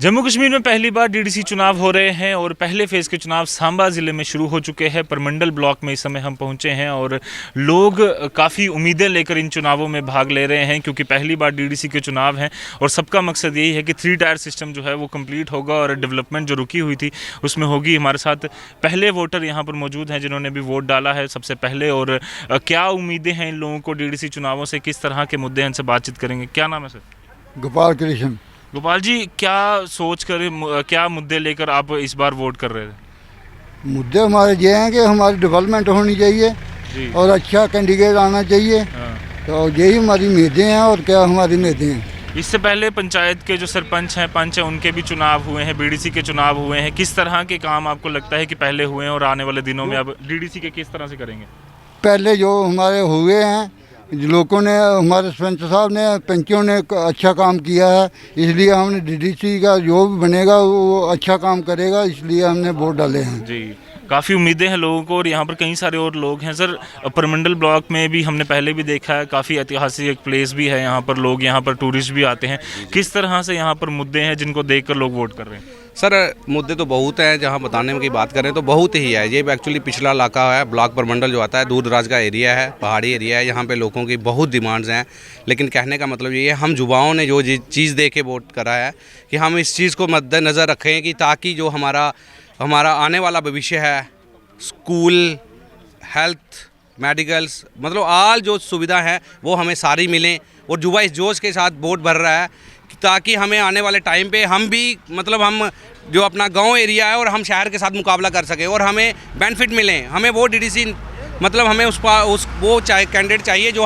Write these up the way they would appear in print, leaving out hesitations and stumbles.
जम्मू कश्मीर में पहली बार डीडीसी चुनाव हो रहे हैं और पहले फेज़ के चुनाव सांबा ज़िले में शुरू हो चुके हैं। परमंडल ब्लॉक में इस समय हम पहुंचे हैं और लोग काफ़ी उम्मीदें लेकर इन चुनावों में भाग ले रहे हैं, क्योंकि पहली बार डीडीसी के चुनाव हैं और सबका मकसद यही है कि 3 टायर सिस्टम जो है वो कंप्लीट होगा और डेवलपमेंट जो रुकी हुई थी उसमें होगी। हमारे साथ पहले वोटर यहाँ पर मौजूद हैं जिन्होंने भी वोट डाला है सबसे पहले, और क्या उम्मीदें हैं इन लोगों को डीडीसी चुनावों से, किस तरह के मुद्दे हैं, इनसे बातचीत करेंगे। क्या नाम है सर? गोपाल कृष्ण। गोपाल जी, क्या सोच कर, क्या मुद्दे लेकर आप इस बार वोट कर रहे थे? मुद्दे हमारे ये हैं कि हमारी डेवलपमेंट होनी चाहिए जी। और अच्छा कैंडिडेट आना चाहिए। तो यही हमारी उम्मीदें हैं। और क्या हमारी उम्मीदें हैं। इससे पहले पंचायत के जो सरपंच हैं, पंच हैं, उनके भी चुनाव हुए हैं, बीडीसी के चुनाव हुए हैं। किस तरह के काम आपको लगता है कि पहले हुए हैं और आने वाले दिनों में अब डीडीसी के किस तरह से करेंगे? पहले जो हमारे हुए हैं, लोगों ने, हमारे सरपंच साहब ने, पंचों ने अच्छा काम किया है, इसलिए हमने डीडीसी का जो भी बनेगा वो अच्छा काम करेगा, इसलिए हमने वोट डाले हैं। जी, काफ़ी उम्मीदें हैं लोगों को और यहाँ पर कई सारे और लोग हैं। सर, परमंडल ब्लॉक में भी हमने पहले भी देखा है, काफ़ी ऐतिहासिक एक प्लेस भी है यहाँ पर, लोग यहाँ पर टूरिस्ट भी आते हैं। किस तरह से यहाँ पर मुद्दे हैं जिनको देखकर लोग वोट कर रहे हैं? सर, मुद्दे तो बहुत हैं। जहाँ बताने की बात करें तो बहुत ही है। ये एक्चुअली पिछला इलाका है, ब्लॉक परमंडल जो आता है, दूर दराज का एरिया है, पहाड़ी एरिया है। यहाँ पे लोगों की बहुत डिमांड्स हैं, लेकिन कहने का मतलब ये है, हम युवाओं ने जो चीज़ दे के वोट करा है कि हम इस चीज़ को मद्देनज़र रखें कि ताकि जो हमारा आने वाला भविष्य है, स्कूल, हेल्थ, मेडिकल्स, मतलब आल जो सुविधा है वो हमें सारी मिलें। और युवा इस जोश के साथ वोट भर रहा है ताकि हमें आने वाले टाइम पे हम भी, मतलब हम जो अपना गांव एरिया है और हम शहर के साथ मुकाबला कर सकें और हमें बेनिफिट मिलें। हमें वो डीडीसी, मतलब हमें वो कैंडिडेट चाहिए जो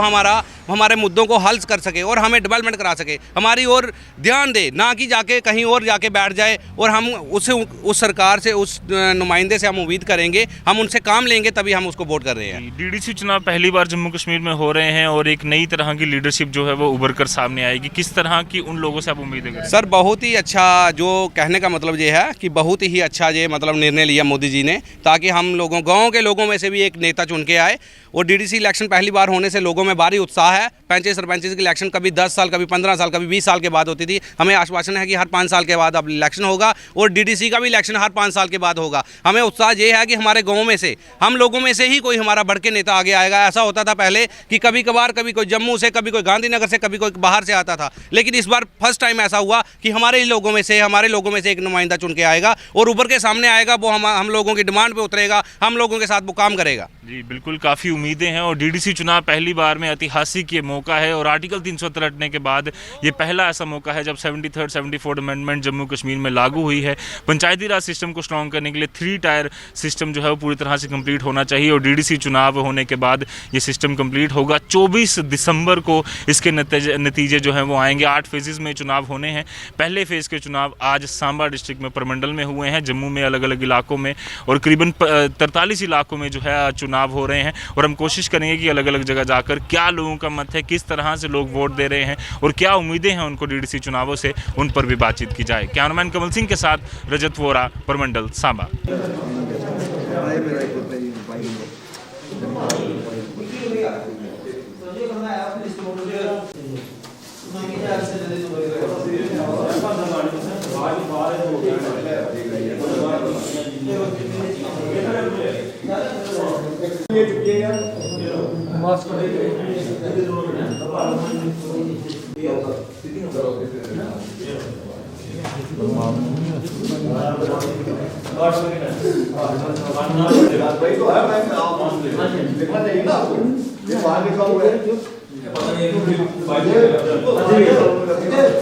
हमारे मुद्दों को हल कर सके और हमें डेवलपमेंट करा सके, हमारी ओर ध्यान दे, ना कि जाके कहीं और जाके बैठ जाए। और हम उस सरकार से, उस नुमाइंदे से हम उम्मीद करेंगे, हम उनसे काम लेंगे, तभी हम उसको वोट कर रहे हैं। डीडीसी चुनाव पहली बार जम्मू कश्मीर में हो रहे हैं और एक नई तरह की लीडरशिप जो है वो उभर कर सामने आएगी। किस तरह की उन लोगों से आप उम्मीदें करें? सर, बहुत ही अच्छा, जो कहने का मतलब ये है कि बहुत ही अच्छा ये मतलब निर्णय लिया मोदी जी ने, ताकि हम लोगों, गाँव के लोगों में से भी एक नेता चुन के आए। और डीडीसी इलेक्शन पहली बार होने से लोगों में भारी उत्साह है। पंचायत सरपंच की इलेक्शन कभी 10 साल, कभी 15 साल, कभी 20 साल के बाद होती थी। हमें आश्वासन है कि हर 5 साल के बाद अब इलेक्शन होगा और डीडीसी का भी इलेक्शन हर 5 साल के बाद होगा। हमें उत्साह ये है कि हमारे गाँव में से, हम लोगों में से ही कोई हमारा बढ़ के नेता आगे आएगा। ऐसा होता था पहले कि कभी कभार, कभी कोई जम्मू से, कभी कोई गांधीनगर से, कभी कोई बाहर से आता था, लेकिन इस बार फर्स्ट टाइम ऐसा हुआ कि हमारे लोगों में से एक नुमाइंदा चुन के आएगा और उभर के सामने आएगा। वो हम लोगों की डिमांड पे उतरेगा, हम लोगों के साथ वो काम करेगा। जी बिल्कुल, काफ़ी उम्मीदें हैं और डीडीसी चुनाव पहली बार में ऐतिहासिक ये मौका है और आर्टिकल 370 हटने के बाद ये पहला ऐसा मौका है जब 73rd 74th amendment Jammu Kashmir में लागू हुई है। पंचायती राज सिस्टम को स्ट्रॉन्ग करने के लिए 3 टायर सिस्टम जो है वो पूरी तरह से कंप्लीट होना चाहिए और डीडीसी चुनाव होने के बाद ये सिस्टम कंप्लीट होगा। 24 दिसंबर को इसके नतीजे जो हैं वो आएंगे। 8 फेजेज़ में चुनाव होने हैं। पहले फेज़ के चुनाव आज सांबा डिस्ट्रिक्ट में परमंडल में हुए हैं, जम्मू में अलग अलग इलाकों में, और करीबन 43 इलाकों में जो है चुनाव हो रहे हैं। और हम कोशिश करेंगे कि अलग अलग जगह जाकर क्या लोगों का मत है, किस तरह से लोग वोट दे रहे हैं और क्या उम्मीदें हैं उनको डीडीसी चुनावों से, उन पर भी बातचीत की जाए। कैमरामैन कमल सिंह के साथ रजत वोरा, परमंडल, सांबा।